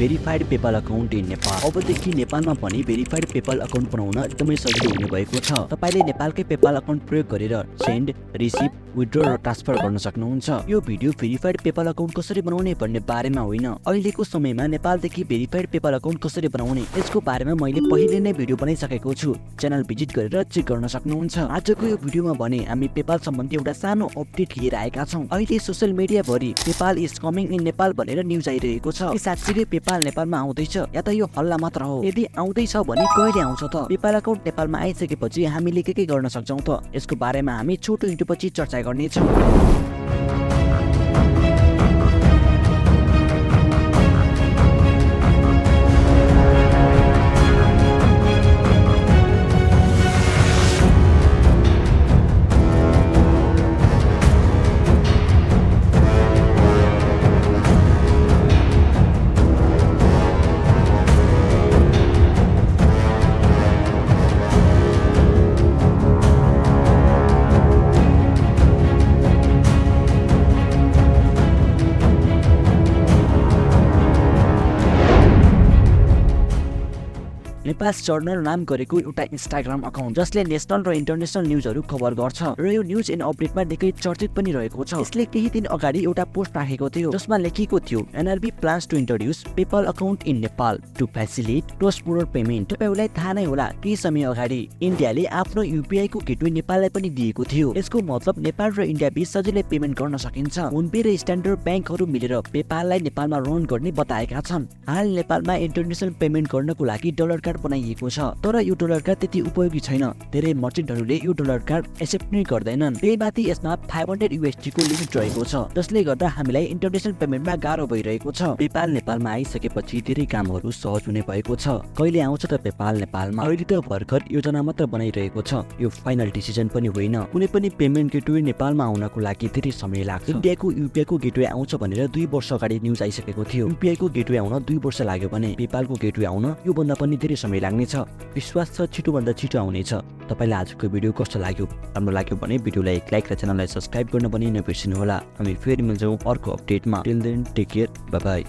Verified PayPal account in Nepal. अबदेखि नेपालमा पनि भेरिफाइड पेपाल अकाउन्ट बनाउन एकदमै सजिलो हुने भएको छ। तपाईले नेपालकै पेपाल अकाउन्ट प्रयोग गरेर सेन्ड, रिसिभ, विथड्र र ट्रान्सफर गर्न सक्नुहुन्छ। यो भिडियो भेरिफाइड पेपाल अकाउन्ट कसरी बनाउने भन्ने बारेमा होइन, अहिलेको समयमा नेपालदेखि भेरिफाइड पेपाल अकाउन्ट कसरी बनाउने यसको बारेमा मैले पहिले नै भिडियो बनाइसकेको छु। च्यानल भिजिट गरेर चेक गर्न सक्नुहुन्छ। आजको यो भिडियोमा भने हामी पेपाल सम्बन्धी एउटा सानो अपडेट लिएर आएका छौं। अहिले सोशल मिडिया भरि PayPal is coming in Nepal भनेर न्यूज आइरहेको छ। के साच्चै पेपाल नेपालमा आउँदैछ या त यो हल्ला मात्र हो? यदि आउँदैछ भने कहिले आउँछ त? पेपाल अकाउन्ट नेपालमा आइसकेपछि हामीले के गर्न सक्छौं त? यसको बारेमा हामी छोटो इन्टरपछि चर्चा गर्नेछौं। नेपाल जर्नल नाम गरेको एउटा इन्स्टाग्राम अकाउन्ट जसले नेसनल र इन्टरनेसनल न्यूजहरू कभर गर्छ र यो न्यूज एन्ड अपडेटमा निकै चर्चित पनि रहेको छ। यसले केही दिन अगाडि एउटा पोस्ट राखेको थियो जसमा लेखिएको थियो NRB plans to introduce PayPal account in Nepal to facilitate cross border payment. तपाईलाई थाहा नै होला केही समय अगाडि इन्डियाले आफ्नो युपीआई को गेटवे नेपाललाई पनि दिएको थियो। यसको मतलब नेपाल र इन्डिया बीच सजिलै पेमेन्ट गर्न सकिन्छ। फोनपे र स्ट्यान्डर्ड ब्याङ्कहरू मिलेर पेपाललाई नेपालमा रन गर्ने बताएका छन्। हाल नेपालमा इन्टरनेसनल पेमेन्ट गर्नको लागि डलर कार्ड बनाइएको छ, तर यो डलर कार्ड त्यति उपयोगी छैन। धेरै मर्चेन्टहरूले यो डलर कार्ड एक्सेप्ट नै गर्दैनन्। त्यही माथि यसमा 500 USD को लिमिट रहेको छ, जसले गर्दा हामीलाई इन्टरनेसनल पेमेन्टमा गाह्रो भइरहेको छ। पेपाल नेपालमा आइसकेपछि धेरै कामहरू सहज हुने भएको छ। कहिले आउँछ त पेपाल नेपालमा? अहिले त भर्खर योजना मात्र बनाइरहेको छ, यो फाइनल डिसिजन पनि होइन। कुनै पनि पेमेन्ट गेटवे नेपालमा आउनको लागि धेरै समय लाग्छ। इन्डियाको युपीआई को गेटवे आउँछ भनेर 2 वर्ष अगाडि न्यूज आइसकेको थियो। युपीआई को गेटवे आउन 2 वर्ष लाग्यो भने पेपालको गेटवे आउन यो भन्दा पनि धेरै समय लाग्नेछ। विश्वास छ छिटो भन्दा छिटो आउनेछ। तपाईलाई आजको भिडियो कस्तो लाग्यो? राम्रो लाग्यो भने भिडियोलाई एक लाइक र च्यानललाई सब्स्क्राइब गर्न पनि नबिर्सिनु होला। हामी फेरि मिल्छौं अर्को अपडेटमा। Till then take care, bye by.